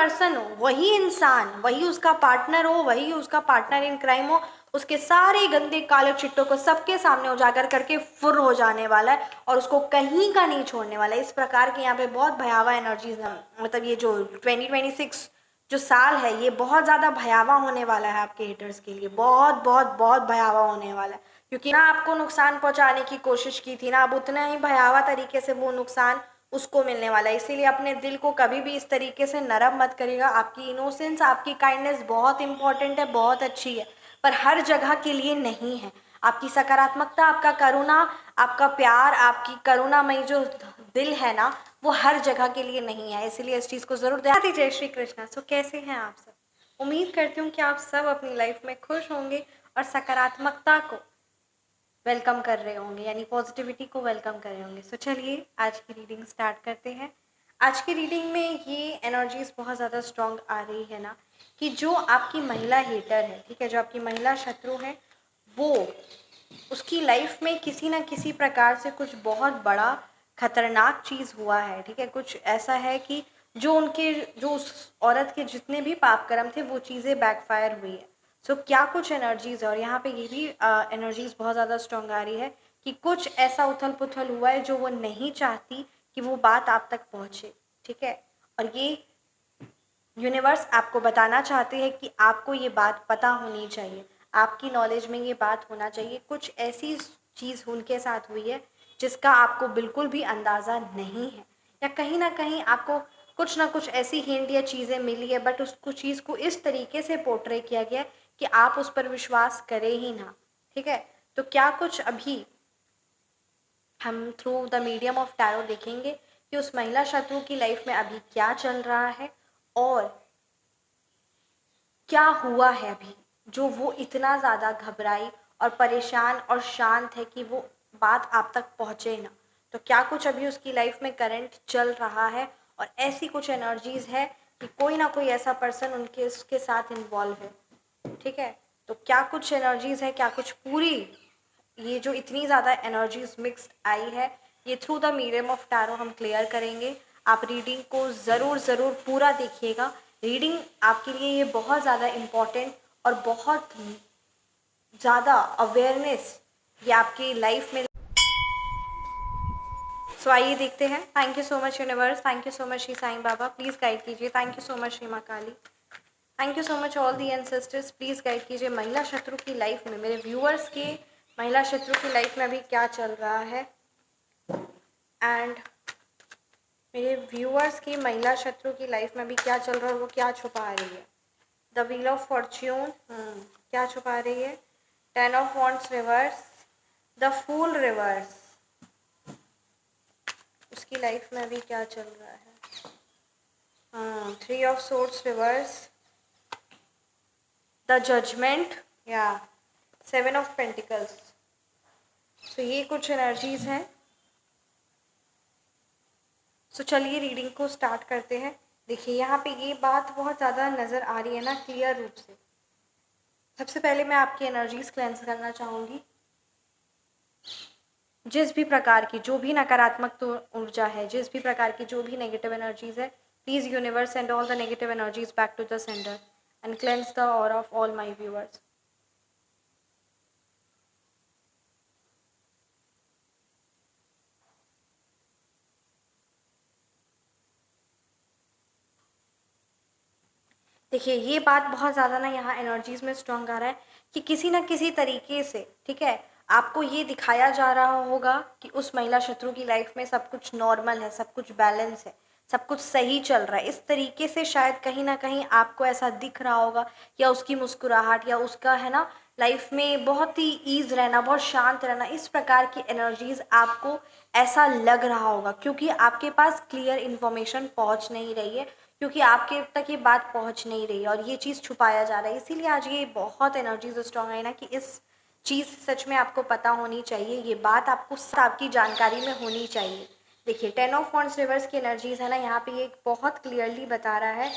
Person हो, वही इंसान, वही उसका पार्टनर हो, वही उसका पार्टनर इन क्राइम हो, उसके सारे गंदे काले चिट्टों को सबके सामने उजागर करके फुर हो जाने वाला है और उसको कहीं का नहीं छोड़ने वाला है। इस प्रकार के यहाँ पे बहुत भयावह एनर्जीज हैं। मतलब ये जो 2026 जो साल है ये बहुत ज़्यादा भयावह होने वाला है आपके हेटर्स के लिए, बहुत बहुत बहुत भयावह होने वाला है। क्योंकि ना आपको नुकसान पहुंचाने की कोशिश की थी ना, अब उतना ही भयावह तरीके से वो नुकसान उसको मिलने वाला है। इसीलिए अपने दिल को कभी भी इस तरीके से नरम मत करिएगा। आपकी इनोसेंस, आपकी काइंडनेस बहुत इंपॉर्टेंट है, बहुत अच्छी है, पर हर जगह के लिए नहीं है। आपकी सकारात्मकता, आपका करुणा, आपका प्यार, आपकी करुणामयी जो दिल है ना, वो हर जगह के लिए नहीं है। इसलिए इस चीज़ को ज़रूर ध्यान दीजिए। श्री कृष्णा। सो कैसे हैं आप सब? उम्मीद करती हूँ कि आप सब अपनी लाइफ में खुश होंगे और सकारात्मकता को वेलकम कर रहे होंगे, यानी पॉजिटिविटी को वेलकम कर रहे होंगे। सो चलिए आज की रीडिंग स्टार्ट करते हैं। आज की रीडिंग में ये एनर्जीज बहुत ज़्यादा स्ट्रॉन्ग आ रही है ना, कि जो आपकी महिला हेटर है, ठीक है, जो आपकी महिला शत्रु है, वो उसकी लाइफ में किसी ना किसी प्रकार से कुछ बहुत बड़ा खतरनाक चीज़ हुआ है, ठीक है। कुछ ऐसा है कि जो उस औरत के जितने भी पाप कर्म थे वो चीज़ें बैकफायर हुई है। सो क्या कुछ एनर्जीज है, और यहाँ पे ये भी एनर्जीज बहुत ज़्यादा स्ट्रॉन्ग आ रही है कि कुछ ऐसा उथल पुथल हुआ है जो वो नहीं चाहती कि वो बात आप तक पहुँचे, ठीक है। और ये यूनिवर्स आपको बताना चाहते हैं कि आपको ये बात पता होनी चाहिए, आपकी नॉलेज में ये बात होना चाहिए। कुछ ऐसी चीज़ उनके साथ हुई है जिसका आपको बिल्कुल भी अंदाज़ा नहीं है, या कहीं ना कहीं आपको कुछ ना कुछ ऐसी हिंट या चीज़ें मिली है, बट उसको चीज़ को इस तरीके से पोर्ट्रे किया गया है कि आप उस पर विश्वास करें ही ना, ठीक है। तो क्या कुछ अभी हम through the medium of tarot देखेंगे कि उस महिला शत्रु की लाइफ में अभी क्या चल रहा है और क्या हुआ है अभी जो वो इतना ज़्यादा घबराई और परेशान और शांत है कि वो बात आप तक पहुँचे ना। तो क्या कुछ अभी उसकी लाइफ में करंट चल रहा है, और ऐसी कुछ एनर्जीज है कि कोई ना कोई ऐसा पर्सन उसके साथ इन्वॉल्व है, ठीक है। तो क्या कुछ एनर्जीज है, क्या कुछ पूरी ये जो इतनी ज़्यादा एनर्जीज मिक्स्ड आई है, ये through the medium of tarot हम क्लियर करेंगे। आप रीडिंग को ज़रूर ज़रूर पूरा देखिएगा। रीडिंग आपके लिए ये बहुत ज़्यादा इम्पॉर्टेंट और बहुत ज़्यादा अवेयरनेस ये आपकी लाइफ में। सो आइए देखते हैं। Thank you so much universe, thank you so much Shri Sai Baba, please guide कीजिए। Thank you so much Shri Maa Kali, thank you so much all the ancestors, please guide कीजिए। महिला शत्रु की लाइफ में, मेरे व्यूअर्स के महिला शत्रु की लाइफ में अभी क्या चल रहा है, एंड मेरे व्यूअर्स की महिला शत्रु की लाइफ में अभी क्या चल रहा है, वो क्या छुपा रही है। द व्हील ऑफ फॉर्च्यून क्या छुपा रही है। 10 of wands reverse, the fool reverse, उसकी लाइफ में अभी क्या चल रहा है। 3 of swords reverse, the judgement, या 7 ऑफ पेंटिकल्स। सो ये कुछ एनर्जीज हैं। सो चलिए रीडिंग को स्टार्ट करते हैं। देखिए यहाँ पे ये बात बहुत ज़्यादा नज़र आ रही है ना, क्लियर रूप से। सबसे पहले मैं आपकी एनर्जीज क्लेंस करना चाहूँगी। जिस भी प्रकार की जो भी नकारात्मक तो ऊर्जा है, जिस भी प्रकार की जो भी नेगेटिव एनर्जीज है, please universe send all the negative energies back to the sender and cleanse the aura of all my viewers. देखिए ये बात बहुत ज़्यादा ना यहाँ एनर्जीज में स्ट्रॉन्ग आ रहा है कि किसी ना किसी तरीके से, ठीक है, आपको ये दिखाया जा रहा होगा कि उस महिला शत्रु की लाइफ में सब कुछ नॉर्मल है, सब कुछ बैलेंस है, सब कुछ सही चल रहा है। इस तरीके से शायद कहीं ना कहीं आपको ऐसा दिख रहा होगा, या उसकी मुस्कुराहट, या उसका है ना लाइफ में बहुत ही ईज रहना, बहुत शांत रहना, इस प्रकार की एनर्जीज आपको ऐसा लग रहा होगा, क्योंकि आपके पास क्लियर इन्फॉर्मेशन पहुंच नहीं रही है, क्योंकि आपके तक ये बात पहुंच नहीं रही है और ये चीज़ छुपाया जा रहा है। इसीलिए आज ये बहुत एनर्जीज स्ट्रॉन्ग है ना कि इस चीज़ सच में आपको पता होनी चाहिए, ये बात आपको आपकी जानकारी में होनी चाहिए। देखिए 10 ऑफ वॉन्ड्स रिवर्स की एनर्जीज है ना, यहाँ पे ये बहुत क्लियरली बता रहा है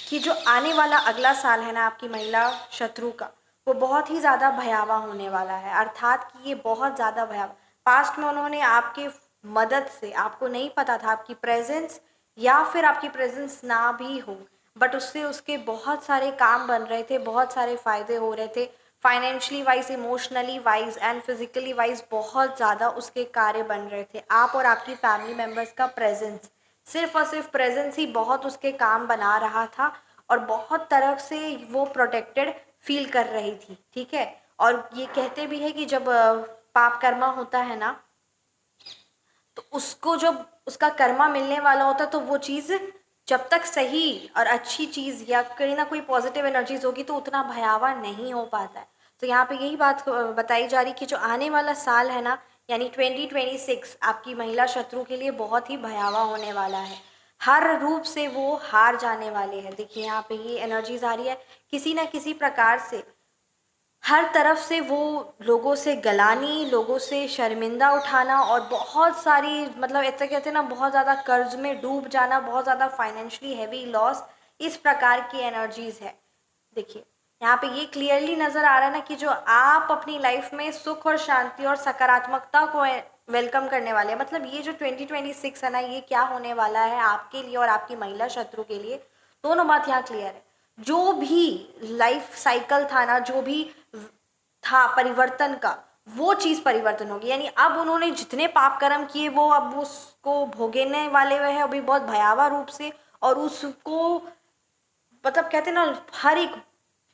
कि जो आने वाला अगला साल है ना आपकी महिला शत्रु का, वो बहुत ही ज़्यादा भयावह होने वाला है। अर्थात कि ये बहुत ज़्यादा भयावह, पास्ट में उन्होंने आपके मदद से, आपको नहीं पता था, आपकी प्रेजेंस या फिर आपकी प्रेजेंस ना भी हो, बट उससे उसके बहुत सारे काम बन रहे थे, बहुत सारे फ़ायदे हो रहे थे, financially wise, emotionally wise and physically wise बहुत ज़्यादा उसके कार्य बन रहे थे। आप और आपकी फैमिली मेम्बर्स का प्रेजेंस, सिर्फ और सिर्फ प्रेजेंस ही बहुत उसके काम बना रहा था और बहुत तरह से वो प्रोटेक्टेड फील कर रही थी, ठीक है। और ये कहते भी है कि जब पाप कर्मा होता है ना, तो उसको जब उसका कर्मा मिलने वाला होता है तो वो चीज़ जब तक सही और अच्छी चीज़ या कहीं ना कोई पॉजिटिव एनर्जीज होगी तो उतना भयावह नहीं हो पाता है। तो यहाँ पे यही बात बताई जा रही कि जो आने वाला साल है ना, यानी 2026 आपकी महिला शत्रु के लिए बहुत ही भयावह होने वाला है। हर रूप से वो हार जाने वाले हैं। देखिए यहाँ पे ये एनर्जीज आ रही है, किसी ना किसी प्रकार से हर तरफ से वो लोगों से गलानी, लोगों से शर्मिंदा उठाना और बहुत सारी मतलब ऐसा कहते हैं ना, बहुत ज़्यादा कर्ज में डूब जाना, बहुत ज़्यादा फाइनेंशियली हैवी लॉस, इस प्रकार की एनर्जीज है। देखिए यहाँ पे ये क्लियरली नज़र आ रहा है ना कि जो आप अपनी लाइफ में सुख और शांति और सकारात्मकता को वेलकम करने वाले हैं, मतलब ये जो 2026 है ना, ये क्या होने वाला है आपके लिए और आपकी महिला शत्रु के लिए, दोनों बात यहाँ क्लियर है। जो भी लाइफ साइकिल था ना, जो भी था परिवर्तन का, वो चीज़ परिवर्तन होगी। यानी अब उन्होंने जितने पाप कर्म किए वो अब उसको भोगने वाले हुए हैं अभी बहुत भयावह रूप से, और उसको मतलब कहते हैं ना, हर एक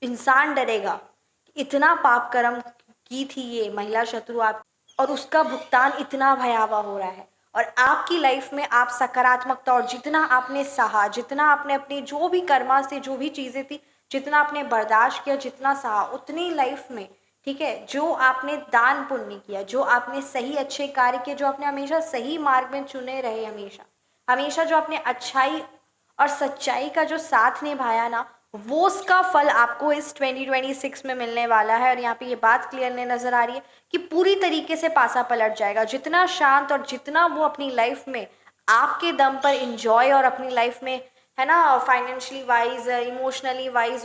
इंसान डरेगा कि इतना पाप कर्म की थी ये महिला शत्रु आप, और उसका भुगतान इतना भयावह हो रहा है। और आपकी लाइफ में आप सकारात्मकता और जितना आपने सहा, जितना आपने अपने जो भी कर्मा से जो भी चीज़ें थी, जितना आपने बर्दाश्त किया, जितना सहा, उतनी लाइफ में, ठीक है, जो आपने दान पुण्य किया, जो आपने सही अच्छे कार्य किए, जो आपने हमेशा सही मार्ग में चुने रहे, हमेशा हमेशा जो आपने अच्छाई और सच्चाई का जो साथ निभाया ना, वो उसका फल आपको इस 2026 में मिलने वाला है। और यहाँ पे ये बात क्लियर नजर आ रही है कि पूरी तरीके से पासा पलट जाएगा। जितना शांत और जितना वो अपनी लाइफ में आपके दम पर इंजॉय और अपनी लाइफ में, है ना, financially wise, emotionally wise,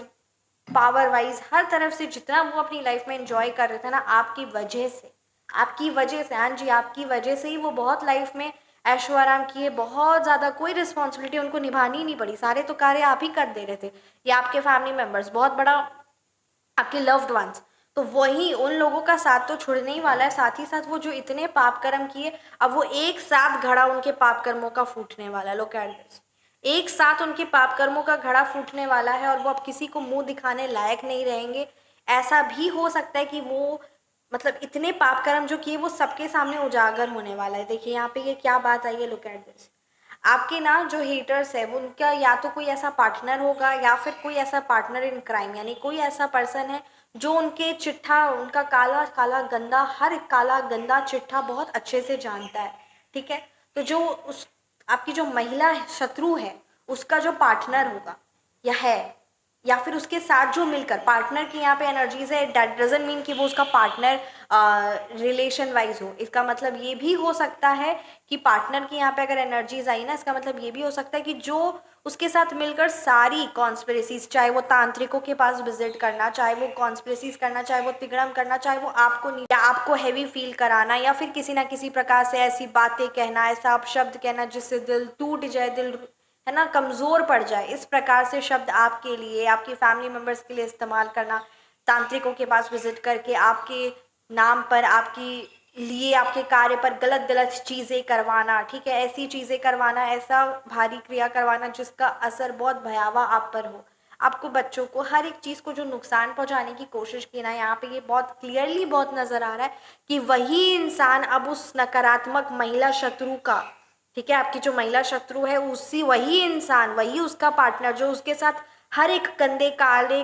power wise, हर तरफ से जितना वो अपनी लाइफ में इंजॉय कर रहे थे ना, आपकी वजह से, आपकी वजह से, हाँ जी, आपकी वजह से ही वो बहुत लाइफ में ऐशो आराम किए, बहुत ज़्यादा कोई रिस्पॉन्सिबिलिटी उनको निभानी ही नहीं पड़ी, सारे तो कार्य आप ही कर दे रहे थे, या आपके फैमिली मेम्बर्स, बहुत बड़ा आपके लव्ड वंस। तो वही उन लोगों का साथ तो छोड़ने ही वाला है, साथ ही साथ वो जो इतने पाप कर्म किए, अब वो एक साथ घड़ा उनके पाप कर्मों का फूटने वाला है। लुक एट दिस, एक साथ उनके पाप कर्मों का घड़ा फूटने वाला है और वो अब किसी को मुंह दिखाने लायक नहीं रहेंगे। ऐसा भी हो सकता है कि वो मतलब इतने पाप कर्म जो किए वो सबके सामने उजागर होने वाला है। देखिए यहाँ पे ये क्या बात आई है, लुक एट दिस, आपके ना जो हेटर्स है वो उनका या तो कोई ऐसा पार्टनर होगा या फिर कोई ऐसा पार्टनर इन क्राइम, यानी कोई ऐसा पर्सन है जो उनके चिट्ठा, उनका काला काला गंदा, हर काला गंदा चिट्ठा बहुत अच्छे से जानता है, ठीक है। तो जो उस आपकी जो महिला शत्रु है उसका जो पार्टनर होगा या है, या फिर उसके साथ जो मिलकर, पार्टनर की यहाँ पे एनर्जीज है, दैट डजंट मीन कि वो उसका पार्टनर रिलेशन वाइज हो। इसका मतलब ये भी हो सकता है कि पार्टनर की यहाँ पे अगर एनर्जीज आई ना, इसका मतलब ये भी हो सकता है कि जो उसके साथ मिलकर सारी कॉन्स्पिरेसीज, चाहे वो तांत्रिकों के पास विजिट करना, चाहे वो कॉन्स्पिरेसीज करना, चाहे वो तिगड़म करना, चाहे वो आपको या आपको हैवी फील कराना, या फिर किसी ना किसी प्रकार से ऐसी बातें कहना, ऐसा अपशब्द कहना जिससे दिल टूट जाए, दिल, है ना, कमज़ोर पड़ जाए, इस प्रकार से शब्द आपके लिए, आपके फैमिली मेम्बर्स के लिए इस्तेमाल करना, तांत्रिकों के पास विजिट करके आपके नाम पर, आपकी लिए, आपके कार्य पर गलत गलत चीज़ें करवाना, ठीक है, ऐसी चीज़ें करवाना, ऐसा भारी क्रिया करवाना जिसका असर बहुत भयावह आप पर हो, आपको, बच्चों को, हर एक चीज़ को जो नुकसान पहुंचाने की कोशिश की ना, यहाँ पे ये बहुत क्लियरली बहुत नज़र आ रहा है कि वही इंसान अब उस नकारात्मक महिला शत्रु का, ठीक है, आपकी जो महिला शत्रु है, उसी वही इंसान, वही उसका पार्टनर जो उसके साथ हर एक गंदे काले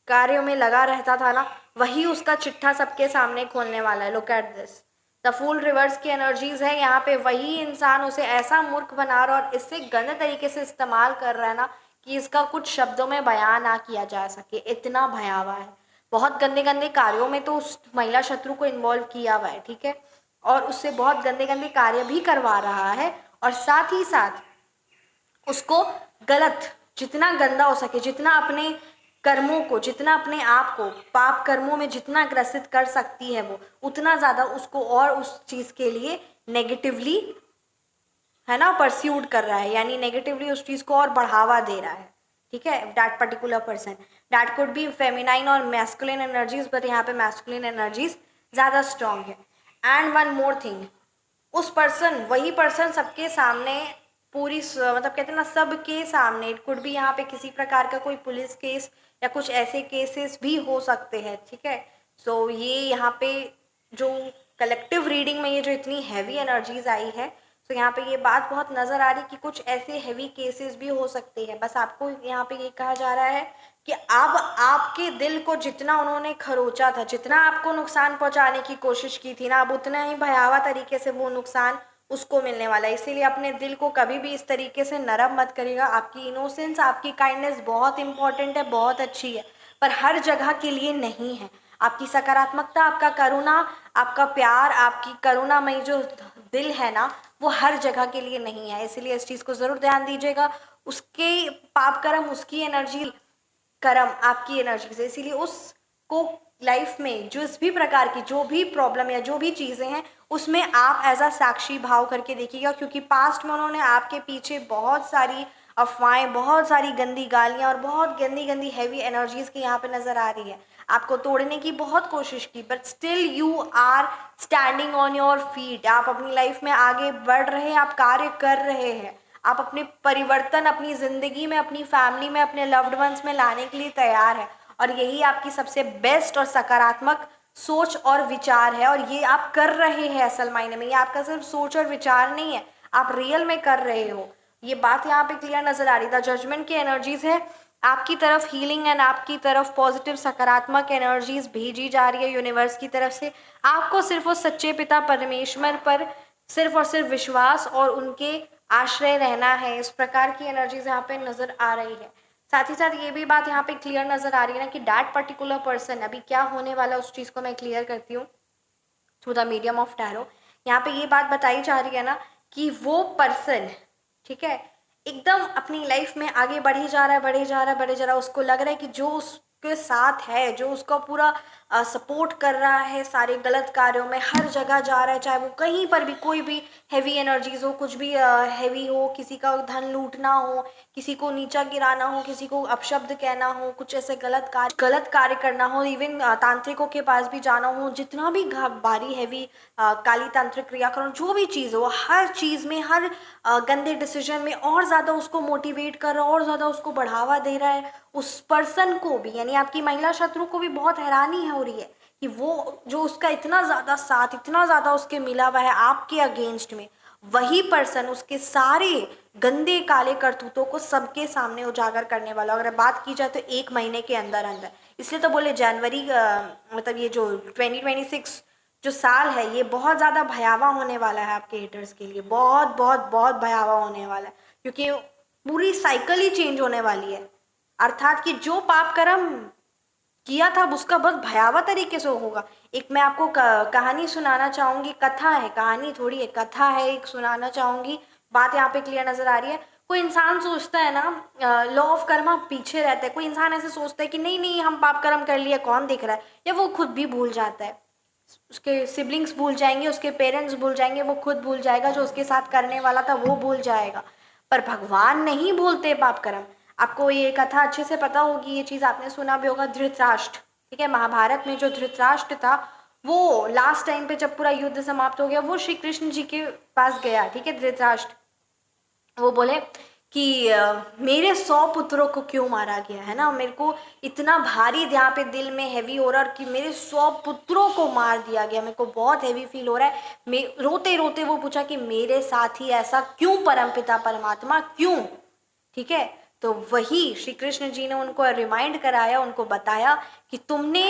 कार्यों में लगा रहता था ना, वही उसका चिट्ठा सबके सामने खोलने वाला है। Look at this, the fool reverse की एनर्जीज है यहाँ पे, वही इंसान उसे ऐसा मूर्ख बना रहा और इससे गंदे तरीके से इस्तेमाल कर रहा है ना कि इसका कुछ शब्दों में बयान ना किया जा सके, इतना भयावह है। बहुत गंदे गंदे कार्यों में तो उस महिला शत्रु को इन्वॉल्व किया हुआ है, ठीक है, और उससे बहुत गंदे गंदे कार्य भी करवा रहा है, और साथ ही साथ उसको गलत, जितना गंदा हो सके, जितना अपने कर्मों को, जितना अपने आप को पाप कर्मों में जितना ग्रसित कर सकती है वो, उतना ज़्यादा उसको और उस चीज़ के लिए नेगेटिवली, है ना, परस्यूड कर रहा है, यानी नेगेटिवली उस चीज़ को और बढ़ावा दे रहा है, ठीक है, that particular person, that could be feminine और मैस्कुलिन एनर्जीज, बट यहाँ पे मैस्कुलिन एनर्जीज ज़्यादा स्ट्रॉन्ग है। एंड वन मोर थिंग, उस पर्सन, वही पर्सन सबके सामने पूरी मतलब कहते हैं ना सबके सामने, इट कुड भी यहाँ पे किसी प्रकार का कोई पुलिस केस या कुछ ऐसे केसेस भी हो सकते हैं, ठीक है। सो ये यहाँ पे जो कलेक्टिव रीडिंग में ये जो इतनी हैवी एनर्जीज आई है, तो यहाँ पे ये बात बहुत नज़र आ रही कि कुछ ऐसे हैवी केसेस भी हो सकते हैं। बस आपको यहाँ पे ये कहा जा रहा है कि अब आपके दिल को जितना उन्होंने खरोचा था, जितना आपको नुकसान पहुंचाने की कोशिश की थी ना, अब उतना ही भयावह तरीके से वो नुकसान उसको मिलने वाला है। इसीलिए अपने दिल को कभी भी इस तरीके से नरम मत करिएगा। आपकी इनोसेंस, आपकी काइंडनेस बहुत इंपॉर्टेंट है, बहुत अच्छी है, पर हर जगह के लिए नहीं है। आपकी सकारात्मकता, आपका करुणा, आपका प्यार, आपकी करुणामयी जो दिल है ना, वो हर जगह के लिए नहीं है। इसलिए इस चीज़ को ज़रूर ध्यान दीजिएगा। उसके पाप कर्म, उसकी एनर्जी, कर्म आपकी एनर्जी से, इसीलिए उसको लाइफ में जिस भी प्रकार की जो भी प्रॉब्लम या जो भी चीज़ें हैं उसमें आप एज अ साक्षी भाव करके देखिएगा, क्योंकि पास्ट में उन्होंने आपके पीछे बहुत सारी अफवाहें, बहुत सारी गंदी गालियाँ और बहुत गंदी गंदी हैवी एनर्जीज की यहाँ पे नज़र आ रही है। आपको तोड़ने की बहुत कोशिश की, but still you are standing on your feet. आप अपनी लाइफ में आगे बढ़ रहे हैं, आप कार्य कर रहे हैं, आप अपने परिवर्तन अपनी ज़िंदगी में, अपनी फैमिली में, अपने लव्ड वंस में लाने के लिए तैयार है। और यही आपकी सबसे बेस्ट और सकारात्मक सोच और विचार है, और ये आप कर रहे हैं असल मायने में। ये आपका सिर्फ सोच और विचार नहीं है, आप रियल में कर रहे हो। ये बात यहाँ पे क्लियर नज़र आ रही था। जजमेंट की एनर्जीज है आपकी तरफ, हीलिंग एंड आपकी तरफ पॉजिटिव सकारात्मक एनर्जीज भेजी जा रही है यूनिवर्स की तरफ से। आपको सिर्फ उस सच्चे पिता परमेश्वर पर सिर्फ और सिर्फ विश्वास और उनके आश्रय रहना है। इस प्रकार की एनर्जीज यहाँ पे नज़र आ रही है। साथ ही साथ ये भी बात यहाँ पे क्लियर नज़र आ रही है ना कि दैट पर्टिकुलर पर्सन, अभी क्या होने वाला उस चीज़ को मैं क्लियर करती हूँ through the medium of tarot. यहाँ पे ये बात बताई जा रही है ना कि वो पर्सन, ठीक है, एकदम अपनी लाइफ में आगे बढ़े जा रहा है, बढ़े जा रहा है, बढ़े जा रहा है। उसको लग रहा है कि जो उसके साथ है, जो उसका पूरा सपोर्ट कर रहा है सारे गलत कार्यों में, हर जगह जा रहा है, चाहे वो कहीं पर भी कोई भी हैवी एनर्जीज हो, कुछ भी हैवी हो, किसी का धन लूटना हो, किसी को नीचा गिराना हो, किसी को अपशब्द कहना हो, कुछ ऐसे गलत कार्य करना हो, इवन तांत्रिकों के पास भी जाना हो, जितना भी भारी हैवी काली तांत्रिक क्रियाकरण जो भी चीज़ हो, हर चीज़ में, हर गंदे डिसीजन में और ज़्यादा उसको मोटिवेट कर रहा है, और ज़्यादा उसको बढ़ावा दे रहा है। उस पर्सन को भी, यानी आपकी महिला शत्रु को भी बहुत हैरानी हो रही है कि वो जो उसका इतना ज़्यादा साथ, इतना ज़्यादा उसके मिला हुआ है आपके अगेंस्ट में, वही पर्सन उसके सारे गंदे काले करतूतों को सबके सामने उजागर करने वाला। अगर बात की जाए तो 1 महीने के अंदर अंदर, इसलिए तो बोले जनवरी मतलब ये जो 2026 जो साल है ये बहुत ज़्यादा भयावह होने वाला है आपके हेटर्स के लिए, बहुत बहुत बहुत भयावह होने वाला है, क्योंकि पूरी साइकिल ही चेंज होने वाली है। अर्थात कि जो पाप कर्म किया था उसका बहुत भयावह तरीके से होगा। एक मैं आपको कहानी सुनाना चाहूँगी, कथा है, कहानी थोड़ी है, कथा है, एक सुनाना चाहूँगी। बात यहाँ पे क्लियर नज़र आ रही है। कोई इंसान सोचता है ना, लॉ ऑफ कर्मा पीछे रहता है, कोई इंसान ऐसे सोचता है कि नहीं नहीं हम पाप कर्म कर लिए, कौन दिख रहा है, या वो खुद भी भूल जाता है, उसके सिबलिंग्स भूल जाएंगे, उसके पेरेंट्स भूल जाएंगे, वो खुद भूल जाएगा, जो उसके साथ करने वाला था वो भूल जाएगा, पर भगवान नहीं भूलते पाप कर्म। आपको ये कथा अच्छे से पता होगी, ये चीज़ आपने सुना भी होगा, धृतराष्ट्र, ठीक है, महाभारत में जो धृतराष्ट्र था वो लास्ट टाइम पे जब पूरा युद्ध समाप्त हो गया, वो श्री कृष्ण जी के पास गया, ठीक है, धृतराष्ट्र। वो बोले कि मेरे 100 पुत्रों को क्यों मारा गया है ना, मेरे को इतना भारी यहाँ पे दिल में हैवी हो रहा है कि मेरे 100 पुत्रों को मार दिया गया, मेरे को बहुत हैवी फील हो रहा है। मैं रोते रोते वो पूछा कि मेरे साथ ही ऐसा क्यों परमपिता परमात्मा, क्यों, ठीक है। तो वही श्री कृष्ण जी ने उनको रिमाइंड कराया, उनको बताया कि तुमने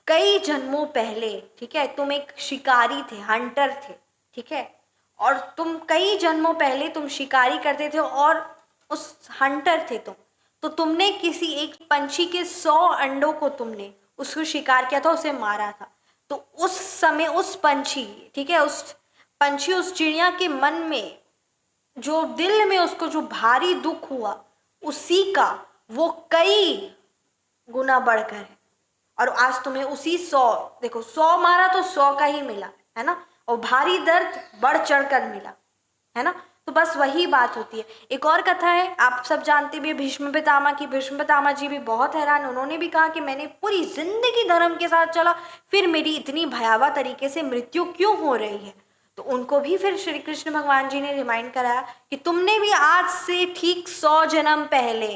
कई जन्मों पहले, ठीक है, तुम एक शिकारी थे, हंटर थे, ठीक है, और तुम कई जन्मों पहले तुम शिकारी करते थे और उस हंटर थे तुम, तो तुमने किसी एक पंछी के 100 अंडों को तुमने उसको शिकार किया था, उसे मारा था। तो उस समय उस पंछी, ठीक है, उस पंछी, उस चिड़िया के मन में जो दिल में उसको जो भारी दुख हुआ, उसी का वो कई गुना बढ़कर है। और आज तुम्हें उसी 100, देखो 100 मारा तो 100 का ही मिला है ना, और भारी दर्द बढ़ चढ़ कर मिला है ना। तो बस वही बात होती है। एक और कथा है, आप सब जानते भी भीष्म पितामह की। भीष्म पितामह जी भी बहुत हैरान, उन्होंने भी कहा कि मैंने पूरी जिंदगी धर्म के साथ चला, फिर मेरी इतनी भयावह तरीके से मृत्यु क्यों हो रही है। तो उनको भी फिर श्री कृष्ण भगवान जी ने रिमाइंड कराया कि तुमने भी आज से ठीक 100 जन्म पहले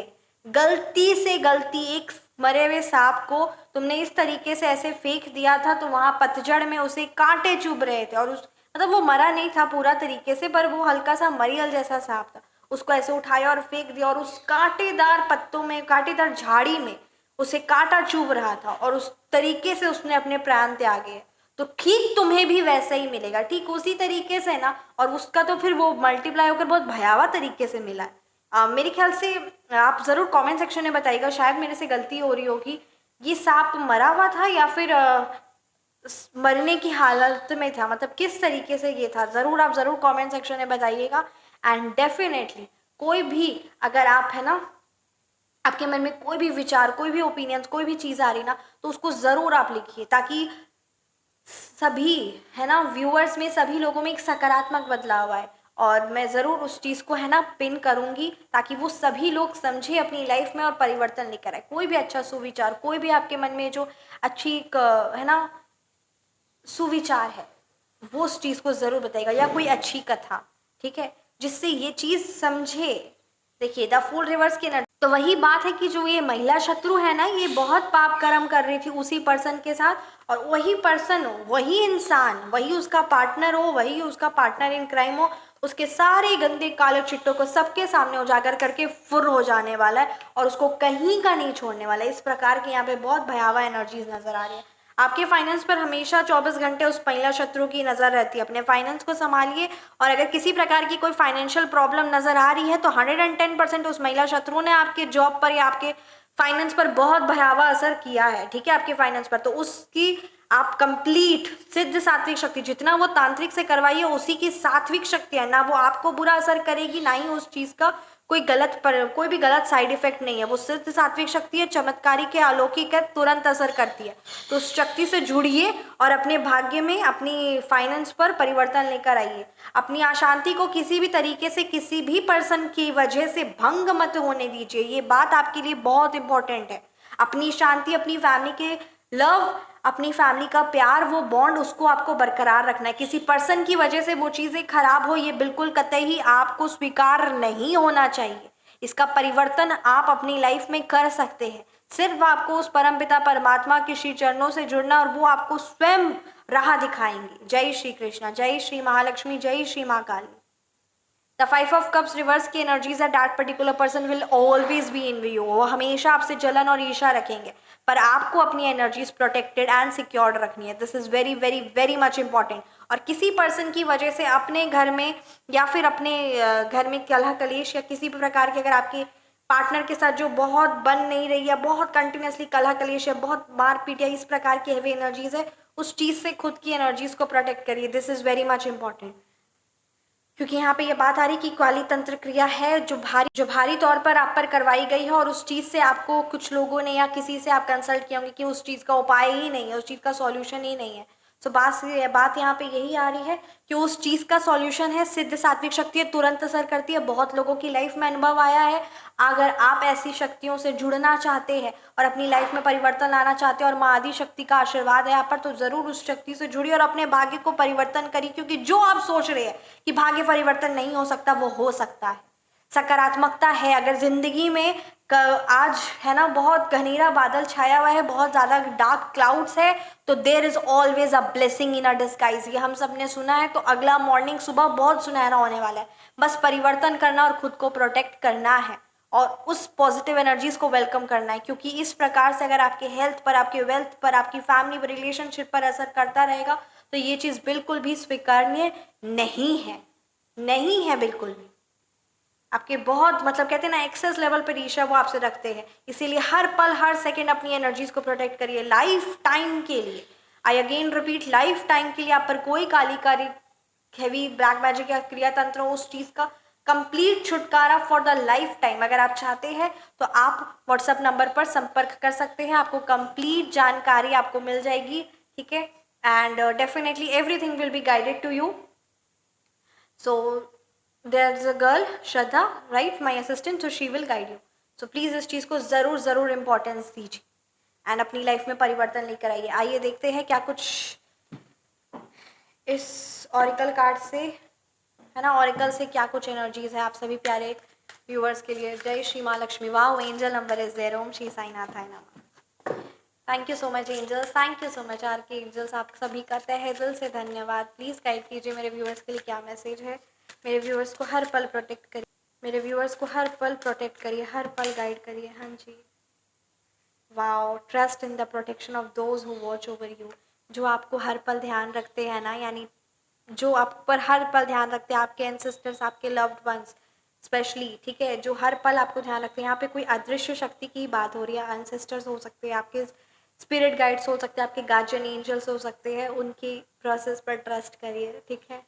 गलती एक मरे हुए सांप को तुमने इस तरीके से ऐसे फेंक दिया था, तो वहां पतझड़ में उसे कांटे चुभ रहे थे, और उस मतलब वो मरा नहीं था पूरा तरीके से, पर वो हल्का सा मरियल जैसा सांप था। उसको ऐसे उठाया और फेंक दिया, और उस कांटेदार पत्तों में, कांटेदार झाड़ी में उसे कांटा चुभ रहा था, और उस तरीके से उसने अपने प्राण त्यागे। तो ठीक तुम्हें भी वैसा ही मिलेगा, ठीक उसी तरीके से ना। और उसका तो फिर वो मल्टीप्लाई होकर बहुत भयावह तरीके से मिला है। मेरे ख्याल से आप ज़रूर कमेंट सेक्शन में बताइएगा, शायद मेरे से गलती हो रही होगी, ये सांप मरा हुआ था या फिर मरने की हालत में था, मतलब किस तरीके से ये था। ज़रूर आप ज़रूर कमेंट सेक्शन में बताइएगा। एंड डेफिनेटली कोई भी, अगर आप है ना, आपके मन में कोई भी विचार, कोई भी ओपिनियंस, कोई भी चीज़ आ रही ना, तो उसको ज़रूर आप लिखिए, ताकि सभी है ना व्यूअर्स में, सभी लोगों में एक सकारात्मक बदलाव आए। और मैं ज़रूर उस चीज़ को है ना पिन करूँगी, ताकि वो सभी लोग समझे अपनी लाइफ में और परिवर्तन लेकर आए। कोई भी अच्छा सुविचार, कोई भी आपके मन में जो अच्छी एक है ना सुविचार है, वो उस चीज़ को ज़रूर बताएगा, या कोई अच्छी कथा, ठीक है, जिससे ये चीज़ समझे। देखिए द फूल रिवर्स की एनर्जी, तो वही बात है कि जो ये महिला शत्रु है ना, ये बहुत पाप कर्म कर रही थी उसी पर्सन के साथ, और वही पर्सन हो, वही इंसान, वही उसका पार्टनर हो, वही उसका पार्टनर इन क्राइम हो, उसके सारे गंदे काले चिट्टों को सबके सामने उजागर करके फुर हो जाने वाला है, और उसको कहीं का नहीं छोड़ने वाला है। इस प्रकार की यहाँ पे बहुत भयावह एनर्जीज नजर आ रही है। आपके फाइनेंस पर हमेशा 24 घंटे उस महिला शत्रु की नज़र रहती है। अपने फाइनेंस को संभालिए, और अगर किसी प्रकार की कोई फाइनेंशियल प्रॉब्लम नज़र आ रही है, तो 110% उस महिला शत्रु ने आपके जॉब पर या आपके फाइनेंस पर बहुत भयावह असर किया है, ठीक है, आपके फाइनेंस पर। तो उसकी आप कंप्लीट सिद्ध सात्विक शक्ति, जितना वो तांत्रिक से करवाइए, उसी की सात्विक शक्ति है ना, वो आपको बुरा असर करेगी, ना ही उस चीज़ का कोई भी गलत साइड इफेक्ट नहीं है। वो सिद्ध सात्विक शक्ति है, चमत्कारी के अलौकिक है, तुरंत असर करती है। तो उस शक्ति से जुड़िए और अपने भाग्य में, अपनी फाइनेंस पर परिवर्तन लेकर आइए। अपनी अशांति को किसी भी तरीके से, किसी भी पर्सन की वजह से भंग मत होने दीजिए। ये बात आपके लिए बहुत इंपॉर्टेंट है। अपनी शांति, अपनी फैमिली के लव, अपनी फैमिली का प्यार, वो बॉन्ड, उसको आपको बरकरार रखना है। किसी पर्सन की वजह से वो चीज़ें खराब हो, ये बिल्कुल कतई ही आपको स्वीकार नहीं होना चाहिए। इसका परिवर्तन आप अपनी लाइफ में कर सकते हैं। सिर्फ आपको उस परमपिता परमात्मा के श्री चरणों से जुड़ना, और वो आपको स्वयं राह दिखाएंगे। जय श्री कृष्णा, जय श्री महालक्ष्मी, जय श्री माँ काली। द 5 ऑफ कप्स रिवर्स की एनर्जीज है, that particular person will always be in you. वो हमेशा आपसे जलन और ईर्ष्या रखेंगे, पर आपको अपनी एनर्जीज प्रोटेक्टेड एंड सिक्योर्ड रखनी है। This is very very very much important. और किसी पर्सन की वजह से अपने घर में, या फिर अपने घर में कलह कलेश, या किसी भी प्रकार के, अगर आपके पार्टनर के साथ जो बहुत बन नहीं रही है, बहुत कंटिन्यूसली कलह कलेश है, बहुत मारपीट या इस प्रकार की हैवी एनर्जीज है, उस चीज़ से खुद की एनर्जीज को प्रोटेक्ट करिए। This is very much important. क्योंकि यहाँ पे ये बात आ रही कि काली तंत्र क्रिया है जो भारी तौर पर आप पर करवाई गई है, और उस चीज़ से आपको कुछ लोगों ने या किसी से आप कंसल्ट किए होंगे कि उस चीज़ का उपाय ही नहीं है, उस चीज़ का सॉल्यूशन ही नहीं है। तो बात यहाँ पे यही आ रही है कि उस चीज़ का सॉल्यूशन है सिद्ध सात्विक शक्ति है, तुरंत असर करती है। बहुत लोगों की लाइफ में अनुभव आया है। अगर आप ऐसी शक्तियों से जुड़ना चाहते हैं और अपनी लाइफ में परिवर्तन लाना चाहते हैं, और माँ आदि शक्ति का आशीर्वाद है आप पर, तो ज़रूर उस शक्ति से जुड़िए और अपने भाग्य को परिवर्तन करिए। क्योंकि जो आप सोच रहे हैं कि भाग्य परिवर्तन नहीं हो सकता, वो हो सकता है। सकारात्मकता है। अगर जिंदगी में आज है ना बहुत घनेरा बादल छाया हुआ है, बहुत ज़्यादा डार्क क्लाउड्स है, तो there is always a blessing in a disguise. ये हम सब ने सुना है। तो अगला मॉर्निंग सुबह बहुत सुनहरा होने वाला है। बस परिवर्तन करना और खुद को प्रोटेक्ट करना है, और उस पॉजिटिव एनर्जीज को वेलकम करना है। क्योंकि इस प्रकार से अगर आपके हेल्थ पर, आपके वेल्थ पर, आपकी फैमिली रिलेशनशिप पर असर करता रहेगा, तो ये चीज़ बिल्कुल भी स्वीकार्य नहीं है, नहीं है बिल्कुल भी। आपके बहुत मतलब कहते हैं ना एक्सेस लेवल पर ईर्ष्या वो आपसे रखते हैं। इसीलिए हर पल हर सेकंड अपनी एनर्जीज को प्रोटेक्ट करिए लाइफ टाइम के लिए। I again repeat, life time के लिए आप पर कोई कालीकारी, हैवी ब्लैक मैजिक या क्रिया तंत्र हो, उस चीज़ का कंप्लीट छुटकारा फॉर द लाइफ टाइम अगर आप चाहते हैं, तो आप व्हाट्सएप नंबर पर संपर्क कर सकते हैं। आपको कंप्लीट जानकारी आपको मिल जाएगी, ठीक है। And definitely everything will be guided to you. So there's a girl Shraddha, right, my assistant, so she will guide you. So please इस चीज़ को ज़रूर ज़रूर इम्पोर्टेंस दीजिए एंड अपनी लाइफ में परिवर्तन लेकर आइए. आइए देखते हैं क्या कुछ इस ऑरिकल कार्ड से, है ना, ऑरिकल से क्या कुछ एनर्जीज है आप सभी प्यारे व्यूअर्स के लिए. जय Shri Maa Lakshmi. Wow, angel number is there. Om Shri Sainath आय नमः. Thank you so much angels, thank you so much R K angels. आप सभी का तहे दिल से धन्यवाद. प्लीज़ गाइड कीजिए मेरे व्यूअर्स के लिए क्या मैसेज है. मेरे व्यूअर्स को हर पल प्रोटेक्ट करिए, मेरे व्यूअर्स को हर पल प्रोटेक्ट करिए, हर पल गाइड करिए. हाँ जी. Wow, trust in the protection of those who watch over you. जो आपको हर पल ध्यान रखते हैं ना, यानी जो आप पर हर पल ध्यान रखते हैं, आपके एंसेस्टर्स, आपके लव्ड वंस स्पेशली, ठीक है, जो हर पल आपको ध्यान रखते हैं. यहाँ पे कोई अदृश्य शक्ति की बात हो रही है. एंसेस्टर्स हो सकते हैं, आपके स्पिरिट गाइड्स हो सकते हैं, आपके गार्जियन एंजल्स हो सकते हैं. उनकी प्रोसेस पर ट्रस्ट करिए, ठीक है.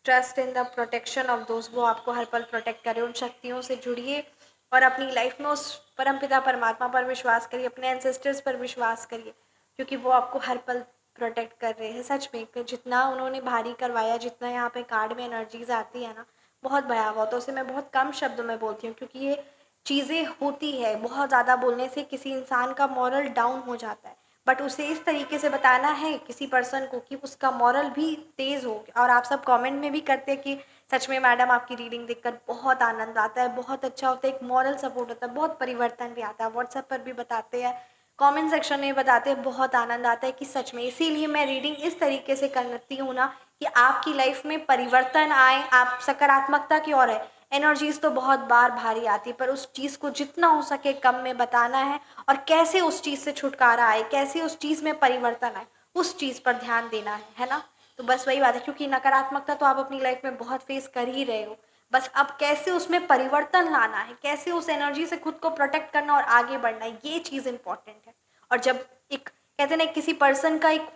Trust in the protection of दोस्त, वो आपको हर पल प्रोटेक्ट करे. उन शक्तियों से जुड़िए और अपनी लाइफ में उस परमपिता परमात्मा पर विश्वास करिए, अपने एंसेस्टर्स पर विश्वास करिए, क्योंकि वो आपको हर पल प्रोटेक्ट कर रहे हैं. सच में कि जितना उन्होंने भारी करवाया, जितना यहाँ पे कार्ड में एनर्जीज आती है ना, बहुत भयावह. तो उसे मैं बहुत कम शब्दों में बोलती हूँ, क्योंकि ये चीज़ें होती है. बहुत ज़्यादा बोलने से किसी इंसान का मॉरल डाउन हो जाता है, बट उसे इस तरीके से बताना है किसी पर्सन को कि उसका मॉरल भी तेज़ हो. और आप सब कमेंट में भी करते हैं कि सच में मैडम आपकी रीडिंग देखकर बहुत आनंद आता है, बहुत अच्छा होता है, एक मॉरल सपोर्ट होता है, बहुत परिवर्तन भी आता है. व्हाट्सएप पर भी बताते हैं, कमेंट सेक्शन में बताते हैं, बहुत आनंद आता है कि सच में. इसीलिए मैं रीडिंग इस तरीके से करती हूँ ना कि आपकी लाइफ में परिवर्तन आए, आप सकारात्मकता की ओर है. एनर्जीज तो बहुत बार भारी आती है, पर उस चीज़ को जितना हो सके कम में बताना है, और कैसे उस चीज़ से छुटकारा आए, कैसे उस चीज़ में परिवर्तन आए, उस चीज़ पर ध्यान देना है ना. तो बस वही बात है, क्योंकि नकारात्मकता तो आप अपनी लाइफ में बहुत फेस कर ही रहे हो. बस अब कैसे उसमें परिवर्तन लाना है, कैसे उस एनर्जी से खुद को प्रोटेक्ट करना और आगे बढ़ना है, ये चीज़ इंपॉर्टेंट है. और जब एक कहते हैं ना, किसी पर्सन का, एक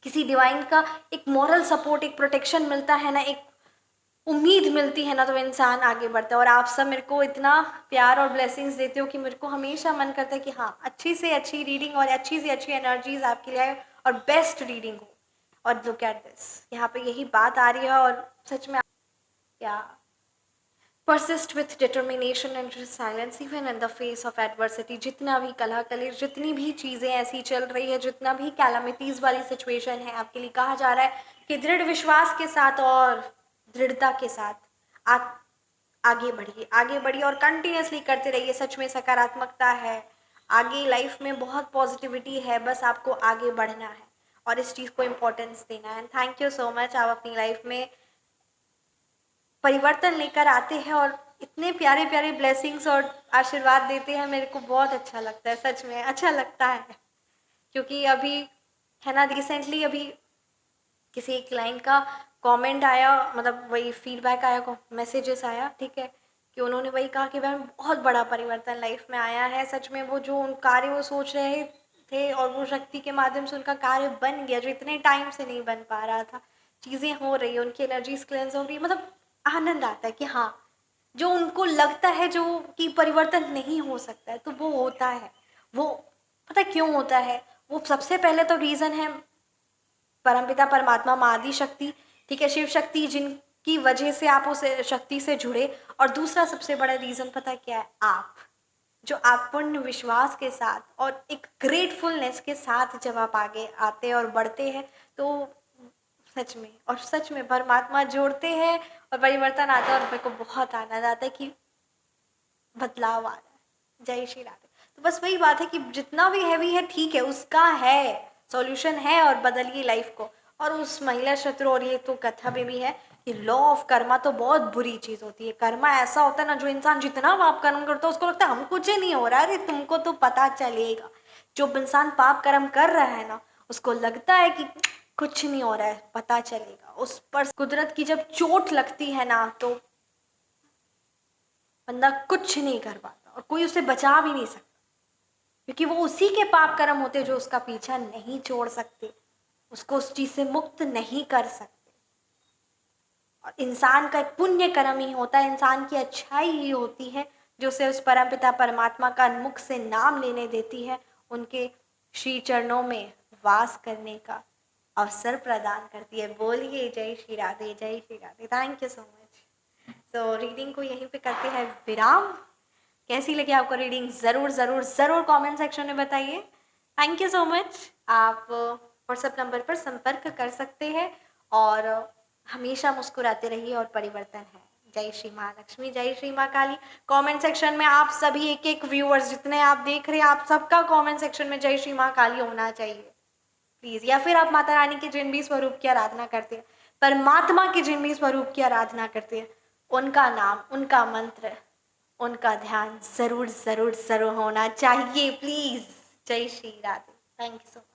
किसी डिवाइन का एक मॉरल सपोर्ट, एक प्रोटेक्शन मिलता है ना, एक उम्मीद मिलती है ना, तो इंसान आगे बढ़ता है. और आप सब मेरे को इतना प्यार और ब्लेसिंग्स देते हो कि मेरे को हमेशा मन करता है कि हाँ, अच्छी से अच्छी रीडिंग और अच्छी से अच्छी एनर्जीज आपके लिए आए और बेस्ट रीडिंग हो. और लुक एट दिस, यहाँ पे यही बात आ रही है. और सच में क्या, persist with determination and silence even in the face of adversity. जितना भी कलह कलेश, जितनी भी चीज़ें ऐसी चल रही है, जितना भी कैलामिटीज़ वाली सिचुएशन है, आपके लिए कहा जा रहा है कि दृढ़ विश्वास के साथ और दृढ़ता के साथ आगे बढ़िए, आगे बढ़िए और कंटिन्यूसली करते रहिए. सच में सकारात्मकता है, आगे लाइफ में बहुत पॉजिटिविटी है, बस आपको आगे बढ़ना है और इस चीज़ को इम्पोर्टेंस देना है. Thank you so much. आप अपनी लाइफ में परिवर्तन लेकर आते हैं और इतने प्यारे प्यारे ब्लेसिंग्स और आशीर्वाद देते हैं. मेरे को बहुत अच्छा लगता है, सच में अच्छा लगता है. क्योंकि अभी है ना, रिसेंटली अभी किसी एक क्लाइंट का कमेंट आया, मतलब वही फीडबैक आया, मैसेजेस आया, ठीक है, कि उन्होंने वही कहा कि मैम बहुत बड़ा परिवर्तन लाइफ में आया है. सच में वो जो उन कार्य वो सोच रहे थे और वो शक्ति के माध्यम से उनका कार्य बन गया, जो इतने टाइम से नहीं बन पा रहा था. चीज़ें हो रही है, उनकी एनर्जीज क्लेंस हो रही है. मतलब आनंद आता है कि हाँ, जो उनको लगता है जो कि परिवर्तन नहीं हो सकता है, तो वो होता है. वो पता है क्यों होता है? वो सबसे पहले तो रीज़न है परमपिता परमात्मा, माँ आदि शक्ति, ठीक है, शिव शक्ति, जिनकी वजह से आप उस शक्ति से जुड़े. और दूसरा सबसे बड़ा रीज़न पता है क्या है? आप, जो आप पूर्ण विश्वास के साथ और एक ग्रेटफुलनेस के साथ जब आप आगे आते हैं और बढ़ते हैं, तो सच में परमात्मा जोड़ते हैं और परिवर्तन आता है. और मेरे को बहुत आनंद आता है कि बदलाव आ रहा है. जय श्री राधे. तो बस वही बात है कि जितना भी हैवी है, ठीक है, उसका है सॉल्यूशन है, और बदलिए लाइफ को. और उस महिला शत्रु, और ये तो कथा में भी है कि लॉ ऑफ कर्मा तो बहुत बुरी चीज़ होती है. कर्मा ऐसा होता है ना, जो इंसान जितना पाप कर्म करता है उसको लगता है हम कुछ नहीं हो रहा है. अरे तुमको तो पता चलेगा. जो इंसान पाप कर्म कर रहा है ना, उसको लगता है कि कुछ नहीं हो रहा है, पता चलेगा. उस पर कुदरत की जब चोट लगती है ना, तो बंदा कुछ नहीं कर पाता और कोई उसे बचा भी नहीं सकता, क्योंकि वो उसी के पाप कर्म होते जो उसका पीछा नहीं छोड़ सकते, उसको उस चीज से मुक्त नहीं कर सकते. और इंसान का एक पुण्य कर्म ही होता है, इंसान की अच्छाई ही होती है, जो उसे उस परमपिता परमात्मा का मुख से नाम लेने देती है, उनके श्री चरणों में वास करने का अवसर प्रदान करती है। बोलिए जय श्री राधे, जय Shri Radhe. Thank you so much. तो रीडिंग को यहीं पे करते हैं विराम। कैसी लगी आपको रीडिंग, ज़रूर ज़रूर ज़रूर कमेंट सेक्शन में बताइए। Thank you so much. आप व्हाट्सएप नंबर पर संपर्क कर सकते हैं और हमेशा मुस्कुराते रहिए और परिवर्तन है। जय श्री महालक्ष्मी, जय श्री माँ काली। कमेंट सेक्शन में आप सभी एक एक व्यूअर्स जितने आप देख रहे हैं, आप सबका कमेंट सेक्शन में जय श्री माँ काली होना चाहिए प्लीज़। या फिर आप माता रानी के जिन भी स्वरूप की आराधना करते हैं, परमात्मा के जिन भी स्वरूप की आराधना करते हैं, उनका नाम, उनका मंत्र, उनका ध्यान ज़रूर ज़रूर ज़रूर होना चाहिए प्लीज़। जय Shri Radhe. Thank you so much.